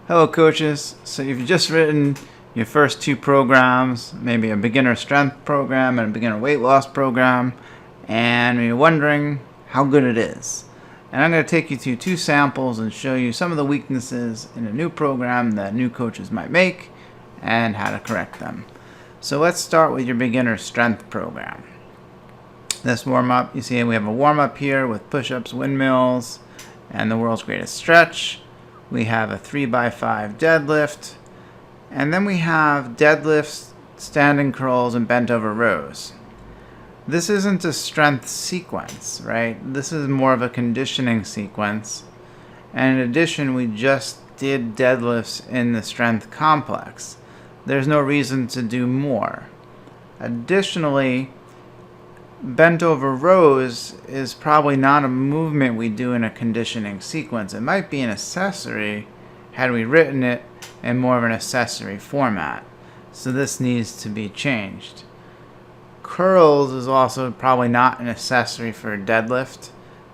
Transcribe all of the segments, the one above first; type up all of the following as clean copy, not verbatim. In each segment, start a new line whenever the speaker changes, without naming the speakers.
Hello coaches. So you've just written your first two programs, maybe a beginner strength program and a beginner weight loss program, and you're wondering how good it is. And I'm going to take you through two samples and show you some of the weaknesses in a new program that new coaches might make and how to correct them. So let's start with your beginner strength program. This warm-up, you see we have a warm-up here with push-ups, windmills, and the world's greatest stretch. We have a 3x5 deadlift, and then we have deadlifts, standing curls, and bent over rows. This isn't a strength sequence, right? This is more of a conditioning sequence. And in addition, we just did deadlifts in the strength complex. There's no reason to do more. Additionally, bent over rows is probably not a movement we do in a conditioning sequence. It might be an accessory had we written it in more of an accessory format. So this needs to be changed. Curls is also probably not an accessory for a deadlift.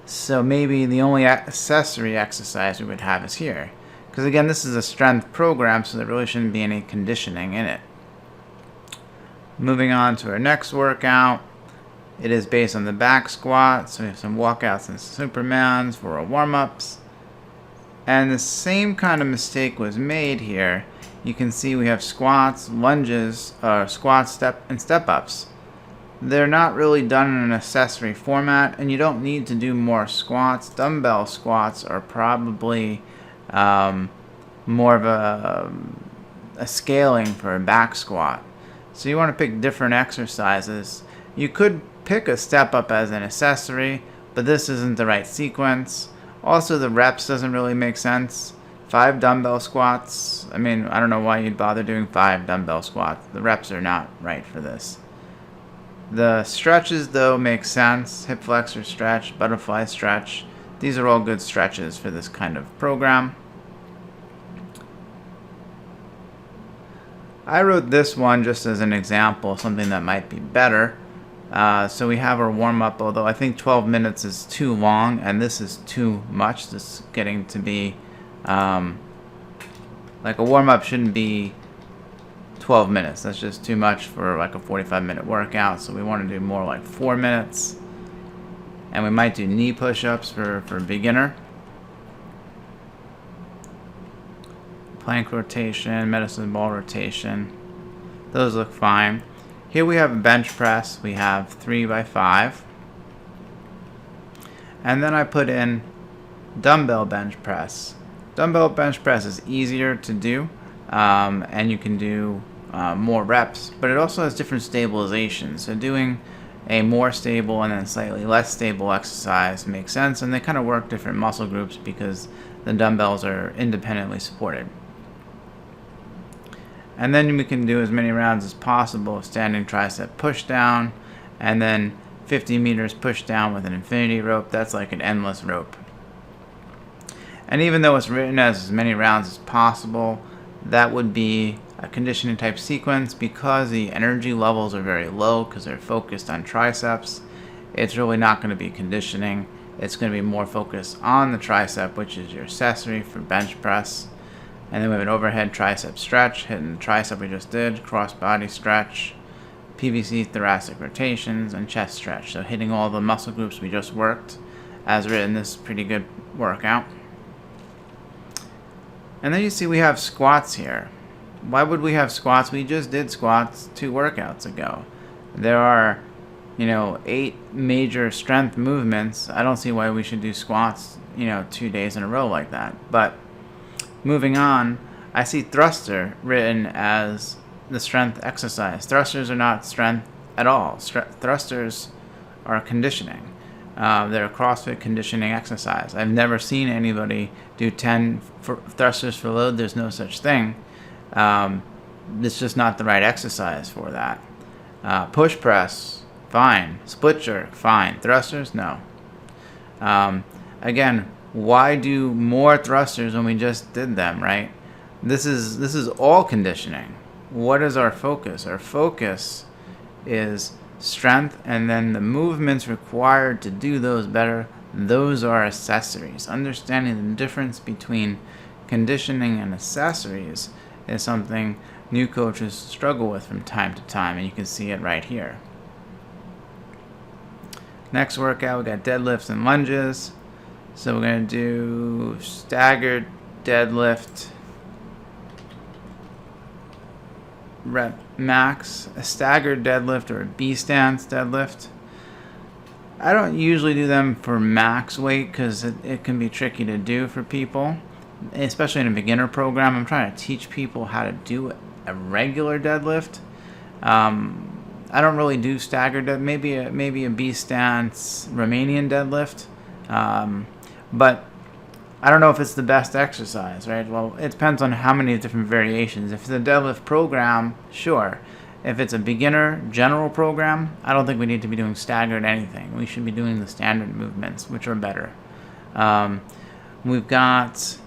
So maybe the only accessory exercise we would have is here. Because again, this is a strength program, so there really shouldn't be any conditioning in it. Moving on to our next workout. It is based on the back squat, so we have some walkouts and Supermans for our warm-ups. And the same kind of mistake was made here. You can see we have squats, lunges, squats, step-ups. They're not really done in an accessory format, and you don't need to do more squats. Dumbbell squats are probably more of a scaling for a back squat. So you want to pick different exercises. You could pick a step up as an accessory, but this isn't the right sequence. Also, the reps doesn't really make sense. 5 dumbbell squats, I mean, I don't know why you'd bother doing 5 dumbbell squats. The reps are not right for this. The stretches, though, make sense. Hip flexor stretch, butterfly stretch. These are all good stretches for this kind of program. I wrote this one just as an example, something that might be better. So we have our warm-up, although I think 12 minutes is too long, and this is too much. This is getting to be, like a warm-up shouldn't be 12 minutes. That's just too much for like a 45-minute workout, so we want to do more like 4 minutes. And we might do knee push-ups for beginner. Plank rotation, medicine ball rotation. Those look fine. Here we have a bench press. We have 3x5. And then I put in dumbbell bench press. Dumbbell bench press is easier to do, and you can do more reps, but it also has different stabilizations. So doing a more stable and then slightly less stable exercise makes sense, and they kind of work different muscle groups because the dumbbells are independently supported. And then we can do as many rounds as possible of standing tricep push down, and then 50 meters push down with an infinity rope. That's like an endless rope. And even though it's written as many rounds as possible, that would be a conditioning type sequence because the energy levels are very low because they're focused on triceps. It's really not going to be conditioning. It's going to be more focused on the tricep, which is your accessory for bench press. And then we have an overhead tricep stretch, hitting the tricep we just did, cross body stretch, PVC thoracic rotations, and chest stretch. So hitting all the muscle groups we just worked. As written, this is a pretty good workout. And then you see we have squats here. Why would we have squats? We just did squats 2 workouts ago. There are, 8 major strength movements. I don't see why we should do squats, 2 days in a row like that. But moving on, I see thruster written as the strength exercise. Thrusters are not strength at all. Thrusters are conditioning. They're a CrossFit conditioning exercise. I've never seen anybody do 10 thrusters for load. There's no such thing. It's just not the right exercise for that. Push press, fine. Split jerk, fine. Thrusters, no. Again, why do more thrusters when we just did them, right? This is all conditioning. What is our focus? Our focus is strength, and then the movements required to do those better, those are accessories. Understanding the difference between conditioning and accessories is something new coaches struggle with from time to time, and you can see it right here. Next workout, we got deadlifts and lunges. So we're going to do staggered deadlift rep max, a staggered deadlift or a B stance deadlift. I don't usually do them for max weight because it can be tricky to do for people, especially in a beginner program. I'm trying to teach people how to do a regular deadlift. I don't really do staggered deadlift, maybe a B stance Romanian deadlift, but I don't know if it's the best exercise, right? Well, it depends on how many different variations. If it's a deadlift program, sure. If it's a beginner general program, I don't think we need to be doing staggered anything. We should be doing the standard movements, which are better. We've got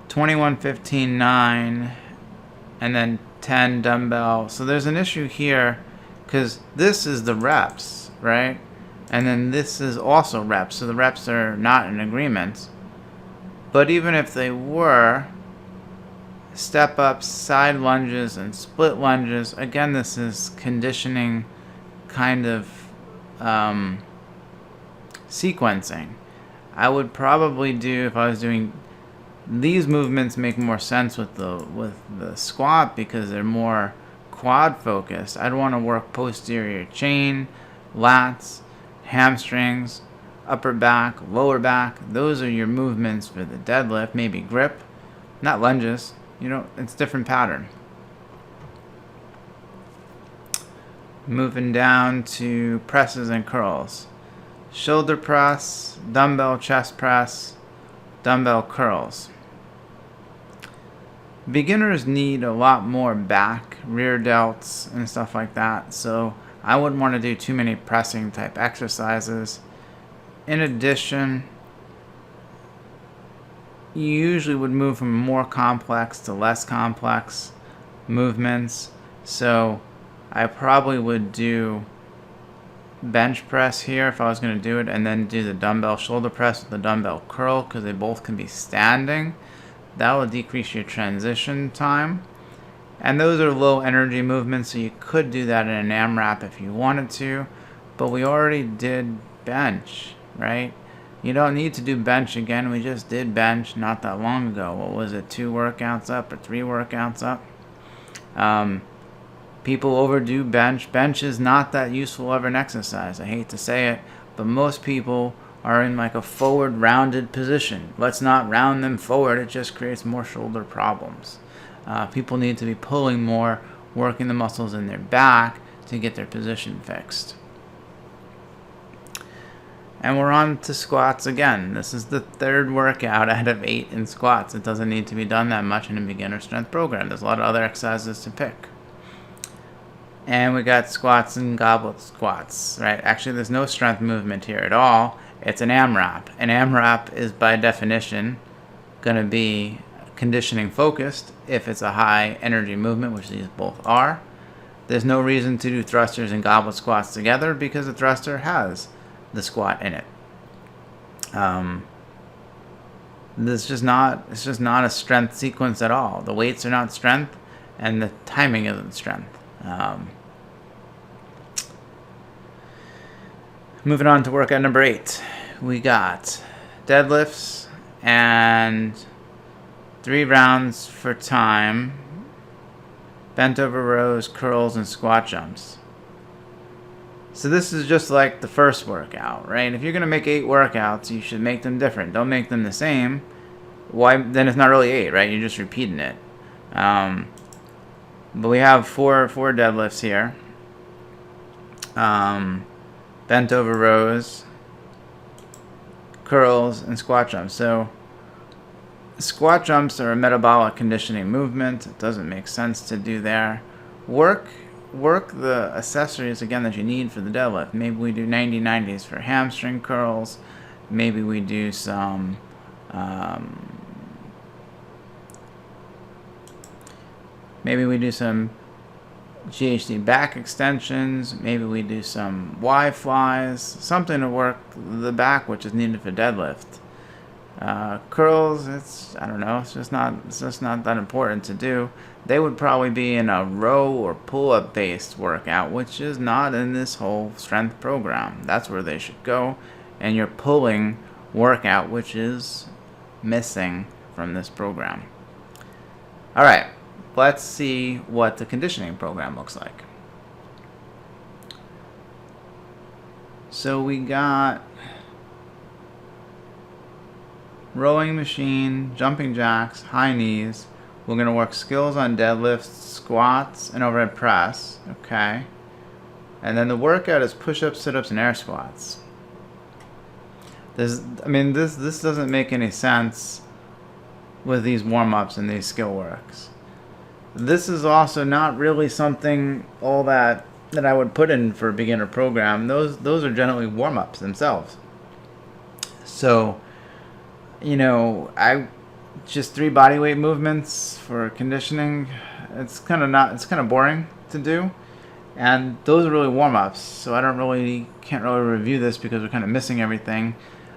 21, 15, 9, and then 10 dumbbell. So there's an issue here because this is the reps, right? And then this is also reps. So the reps are not in agreement. But even if they were, step ups, side lunges, and split lunges, again, this is conditioning kind of sequencing. I would probably do, if I was doing these movements, make more sense with the squat because they're more quad focused. I'd want to work posterior chain, lats, hamstrings, upper back, lower back. Those are your movements for the deadlift. Maybe grip, not lunges. It's different pattern. Moving down to presses and curls. Shoulder press, dumbbell chest press, dumbbell curls. Beginners need a lot more back, rear delts, and stuff like that. So I wouldn't want to do too many pressing type exercises. In addition, you usually would move from more complex to less complex movements. So I probably would do bench press here if I was going to do it, and then do the dumbbell shoulder press with the dumbbell curl because they both can be standing. That will decrease your transition time. And those are low energy movements, so you could do that in an AMRAP if you wanted to. But we already did bench, right? You don't need to do bench again. We just did bench not that long ago. What was it, 2 workouts up or 3 workouts up? People overdo bench. Bench is not that useful of an exercise. I hate to say it, but most people are in like a forward rounded position. Let's not round them forward. It just creates more shoulder problems. People need to be pulling more, working the muscles in their back to get their position fixed. And we're on to squats again. This is the 3rd workout out of 8 in squats. It doesn't need to be done that much in a beginner strength program. There's a lot of other exercises to pick. And we got squats and goblet squats, right? Actually, there's no strength movement here at all. It's an AMRAP. An AMRAP is by definition going to be conditioning focused if it's a high energy movement, which these both are. There's no reason to do thrusters and goblet squats together because the thruster has the squat in it. It's just not a strength sequence at all. The weights are not strength, and the timing isn't strength. Moving on to workout number 8, we got deadlifts and 3 rounds for time, bent over rows, curls, and squat jumps. So this is just like the first workout, right? If you're going to make 8 workouts, you should make them different. Don't make them the same. Why? Then it's not really 8, right? You're just repeating it. But we have four deadlifts here. Bent over rows, curls, and squat jumps. So squat jumps are a metabolic conditioning movement. It doesn't make sense to do there. Work the accessories again that you need for the deadlift. Maybe we do 90-90s for hamstring curls. Maybe we do some GHD back extensions. Maybe we do some Y flies, something to work the back, which is needed for deadlift. Curls, I don't know, it's just not that important to do. They would probably be in a row or pull-up based workout, which is not in this whole strength program. That's where they should go. And your pulling workout, which is missing from this program. All right, let's see what the conditioning program looks like. So we got rowing machine, jumping jacks, high knees. We're going to work skills on deadlifts, squats, and overhead press. Okay. And then the workout is push-ups, sit-ups, and air squats. This doesn't make any sense with these warm-ups and these skill works. This is also not really something all that I would put in for a beginner program. Those are generally warm-ups themselves. So, just 3 bodyweight movements for conditioning. It's kind of boring to do, and those are really warm-ups. So can't really review this because we're kind of missing everything.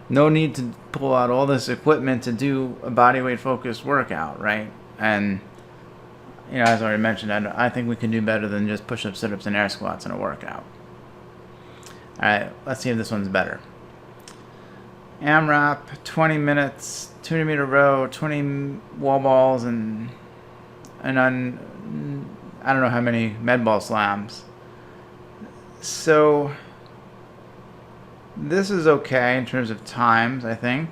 No need to pull out all this equipment to do a bodyweight focused workout, right? And as I already mentioned, I think we can do better than just push-ups, sit-ups, and air squats in a workout. All right, let's see if this one's better. AMRAP, 20 minutes, 200-meter row, 20 wall balls, and I don't know how many med ball slams. So this is okay in terms of times, I think.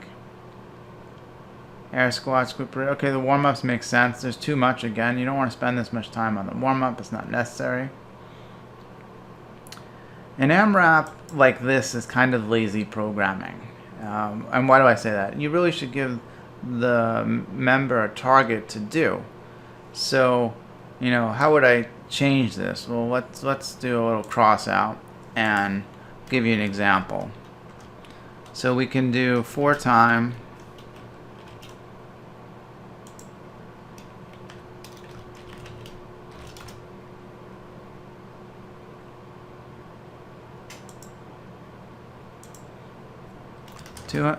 Air squats, group. Okay, the warm-ups make sense. There's too much again. You don't want to spend this much time on the warm-up. It's not necessary. An AMRAP like this is kind of lazy programming. And why do I say that? You really should give the member a target to do. So, how would I change this? Well, let's do a little cross out and give you an example. So we can do 4 time. Two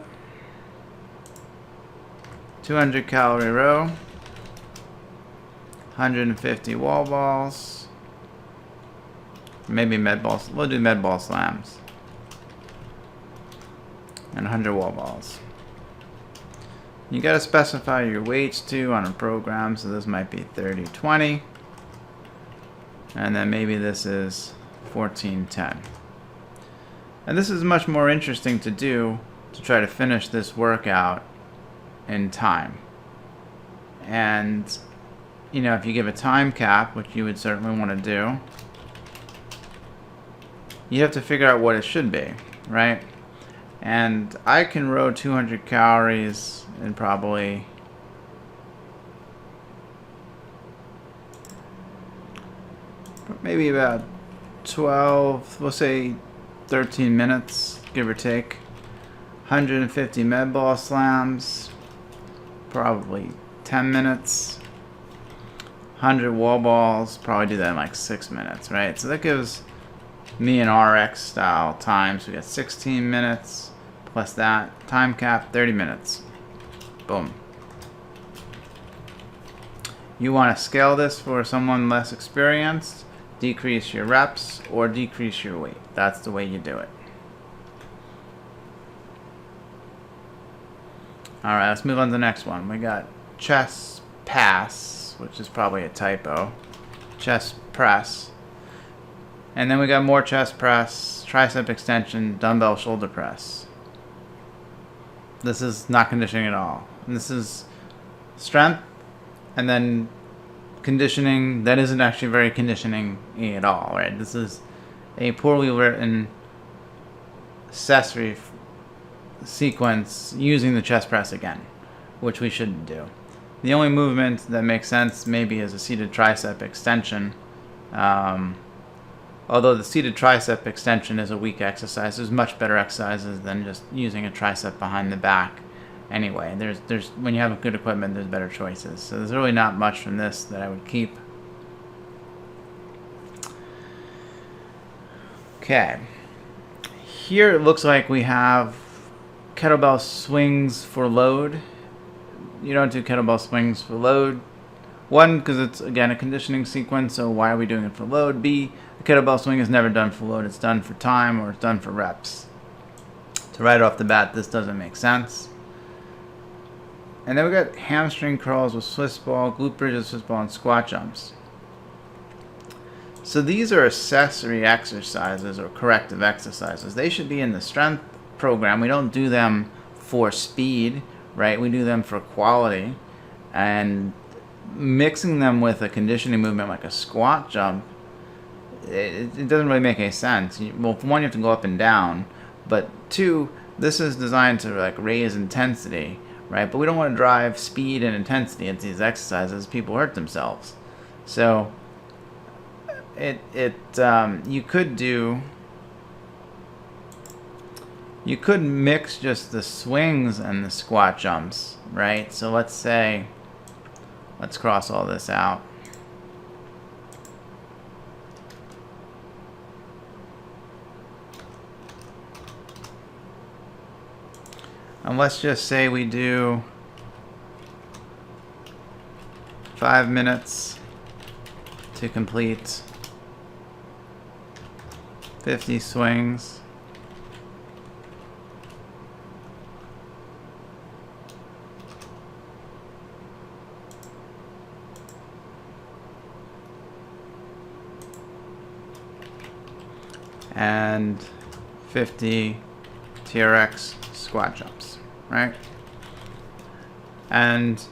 200 calorie row, 150 wall balls, maybe med balls. We'll do med ball slams, and 100 wall balls. You got to specify your weights too on a program, so this might be 30-20, and then maybe this is 14-10. And this is much more interesting to do, to try to finish this workout in time. And if you give a time cap, which you would certainly want to do, you have to figure out what it should be, right? And I can row 200 calories in probably maybe about 12, we'll say 13 minutes, give or take. 150 med ball slams, probably 10 minutes. 100 wall balls, probably do that in like 6 minutes, right? So that gives me an RX style time. So we got 16 minutes plus that time cap, 30 minutes. Boom. You want to scale this for someone less experienced, decrease your reps or decrease your weight. That's the way you do it. Alright, let's move on to the next one. We got chest pass, which is probably a typo. Chest press. And then we got more chest press, tricep extension, dumbbell shoulder press. This is not conditioning at all. And this is strength and then conditioning that isn't actually very conditioning at all, right? This is a poorly written accessory sequence using the chest press again, which we shouldn't do. The only movement that makes sense maybe is a seated tricep extension. Although the seated tricep extension is a weak exercise, there's much better exercises than just using a tricep behind the back. Anyway, there's when you have good equipment, there's better choices. So there's really not much from this that I would keep. Okay. Here it looks like we have kettlebell swings for load. You don't do kettlebell swings for load. One, because it's, again, a conditioning sequence, so why are we doing it for load? B, the kettlebell swing is never done for load. It's done for time or it's done for reps. So right off the bat, this doesn't make sense. And then we got hamstring curls with Swiss ball, glute bridges, Swiss ball, and squat jumps. So these are accessory exercises or corrective exercises. They should be in the strength program. We don't do them for speed, right? We do them for quality. And mixing them with a conditioning movement like a squat jump, it doesn't really make any sense. Well, for one, you have to go up and down, but two, this is designed to like raise intensity, right? But we don't want to drive speed and intensity into these exercises. People hurt themselves. So you could mix just the swings and the squat jumps, right? So let's cross all this out. And let's just say we do 5 minutes to complete 50 swings. And 50 TRX squat jumps, right? And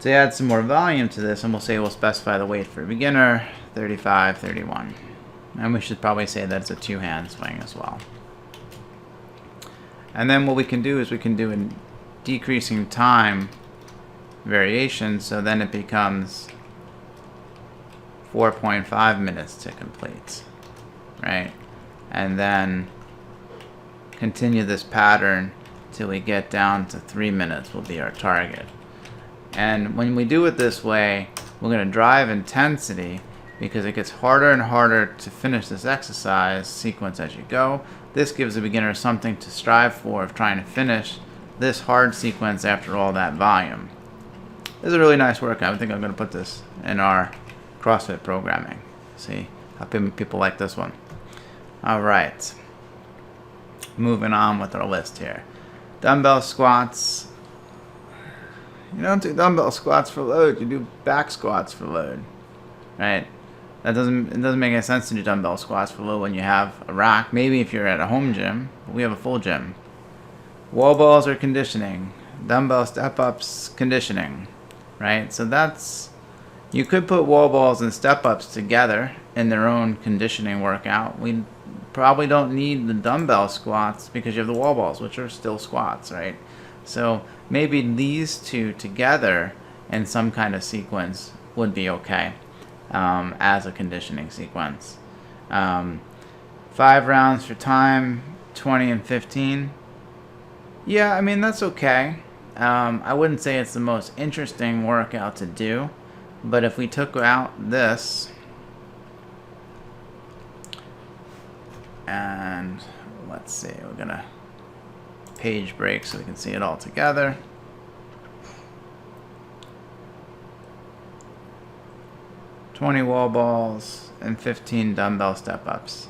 to add some more volume to this, and we'll specify the weight for a beginner, 35, 31. And we should probably say that it's a two-hand swing as well. And then what we can do is we can do a decreasing time variation, so then it becomes 4.5 minutes to complete, right? And then continue this pattern till we get down to 3 minutes will be our target. And when we do it this way, we're going to drive intensity because it gets harder and harder to finish this exercise sequence as you go. This gives the beginner something to strive for of trying to finish this hard sequence after all that volume. This is a really nice workout. I think I'm going to put this in our CrossFit programming. See how people like this one. All right. Moving on with our list here. Dumbbell squats. You don't do dumbbell squats for load. You do back squats for load, right? It doesn't make any sense to do dumbbell squats for load when you have a rack. Maybe if you're at a home gym, but we have a full gym. Wall balls are conditioning. Dumbbell step-ups, conditioning, right? So you could put wall balls and step-ups together in their own conditioning workout. We probably don't need the dumbbell squats because you have the wall balls, which are still squats, right? So maybe these two together in some kind of sequence would be okay as a conditioning sequence. 5 rounds for time, 20 and 15. Yeah, I mean, that's okay. I wouldn't say it's the most interesting workout to do, but if we took out this and let's see, we're gonna page break so we can see it all together. $20 wall balls and 15 dumbbell step-ups.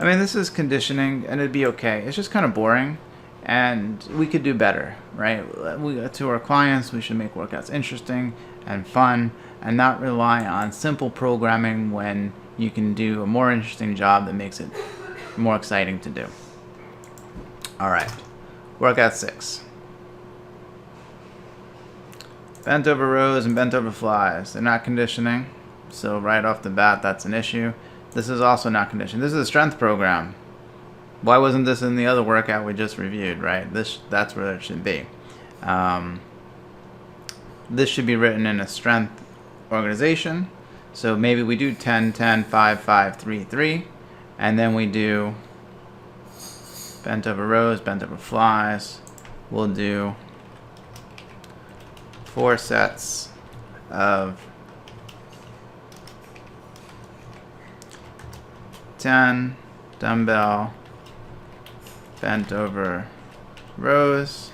I mean, this is conditioning and it'd be okay. It's just kind of boring and we could do better, right? To our clients, we should make workouts interesting and fun and not rely on simple programming when you can do a more interesting job that makes it more exciting to do. All right, workout 6. Bent over rows and bent over flies. They're not conditioning, so right off the bat, that's an issue. This is also not conditioning. This is a strength program. Why wasn't this in the other workout we just reviewed, right? That's where it should be. This should be written in a strength organization. So maybe we do 10, 10, 5, 5, 3, 3, and then we do bent over rows, bent over flies. We'll do 4 sets of 10 dumbbell bent over rows.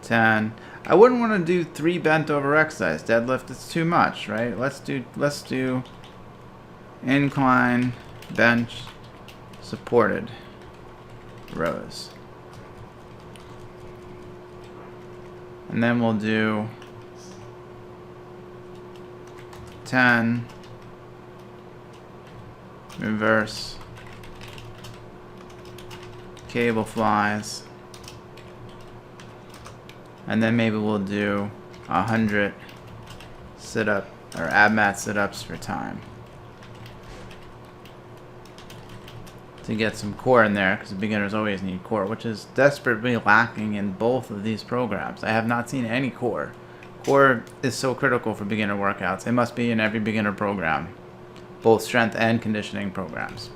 Ten. I wouldn't want to do 3 bent over exercise deadlift. It's too much, right? Let's do incline bench supported rows. And then we'll do 10 reverse cable flies. And then maybe we'll do 100 sit-up or ab mat sit-ups for time to get some core in there, because beginners always need core, which is desperately lacking in both of these programs. I have not seen any core. Core is so critical for beginner workouts. It must be in every beginner program, both strength and conditioning programs.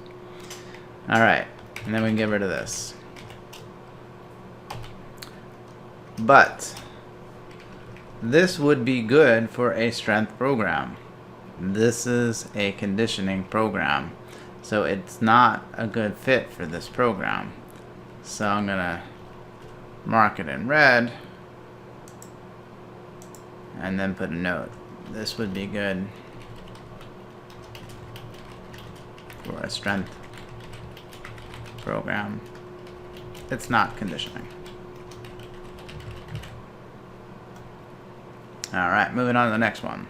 All right, and then we can get rid of this. But this would be good for a strength program. This is a conditioning program, so it's not a good fit for this program. So I'm gonna mark it in red and then put a note. This would be good for a strength program. It's not conditioning. Alright, moving on to the next one.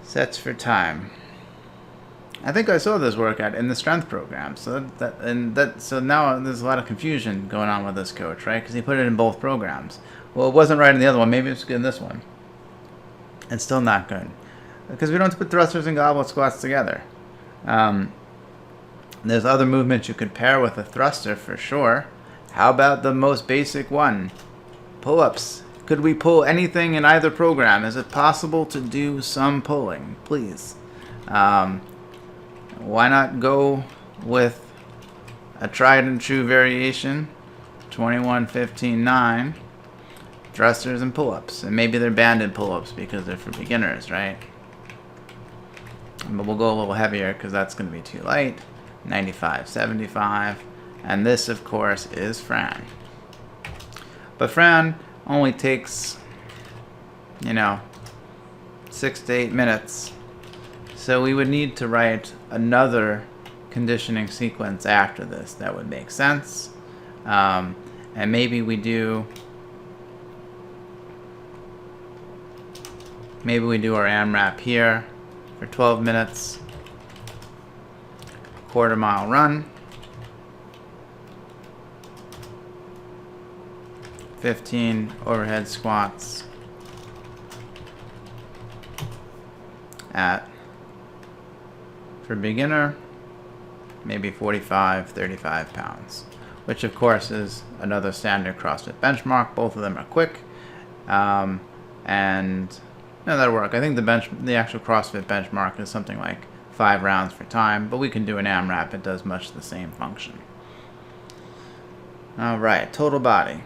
Sets for time. I think I saw this workout in the strength program, so now there's a lot of confusion going on with this coach, right? Because he put it in both programs. Well, it wasn't right in the other one. Maybe it's good in this one. It's still not good because we don't put thrusters and goblet squats together. There's other movements you could pair with a thruster for sure. How about the most basic one? Pull-ups. Could we pull anything in either program? Is it possible to do some pulling? Please. Why not go with a tried and true variation? 21, 15, 9. Thrusters and pull-ups. And maybe they're banded pull-ups because they're for beginners, right? But we'll go a little heavier because that's going to be too light. 95, 75. And this, of course, is Fran. But Fran only takes, 6 to 8 minutes. So we would need to write another conditioning sequence after this. That would make sense. And maybe we do our AMRAP here for 12 minutes. Quarter mile run. 15 overhead squats for beginner, maybe 45, 35 pounds, which of course is another standard CrossFit benchmark. Both of them are quick, and that'll work. I think the actual CrossFit benchmark is something like 5 rounds for time, but we can do an AMRAP. It does much the same function. All right, total body.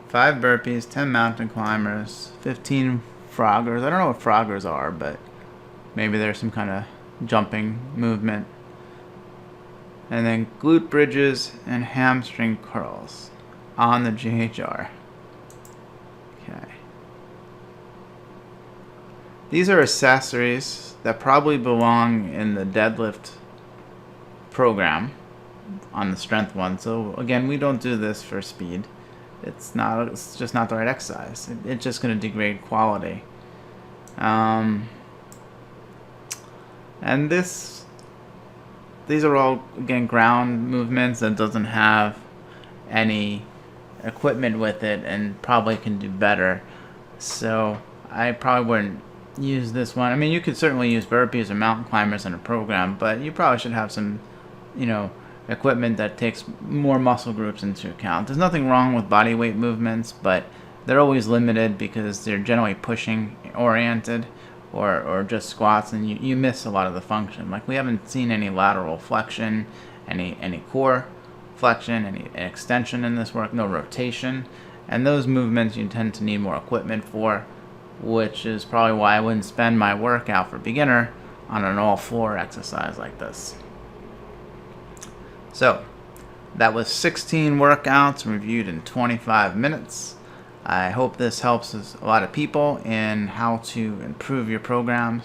5 burpees, 10 mountain climbers, 15 froggers. I don't know what froggers are, but maybe there's some kind of jumping movement. And then glute bridges and hamstring curls on the GHR. Okay. These are accessories that probably belong in the deadlift program on the strength one. So again, we don't do this for speed. It's just not the right exercise. It's just going to degrade quality. And these are all, again, ground movements that doesn't have any equipment with it and probably can do better. So I probably wouldn't use this one. I mean, you could certainly use burpees or mountain climbers in a program, but you probably should have some, equipment that takes more muscle groups into account. There's nothing wrong with body weight movements, but they're always limited because they're generally pushing oriented or just squats, and you miss a lot of the function. Like we haven't seen any lateral flexion, any core flexion, any extension in this work, no rotation, And those movements you tend to need more equipment for, which is probably why I wouldn't spend my workout for beginner on an all-floor exercise like this. So, that was 16 workouts reviewed in 25 minutes. I hope this helps a lot of people in how to improve your programs.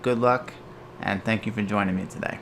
Good luck, and thank you for joining me today.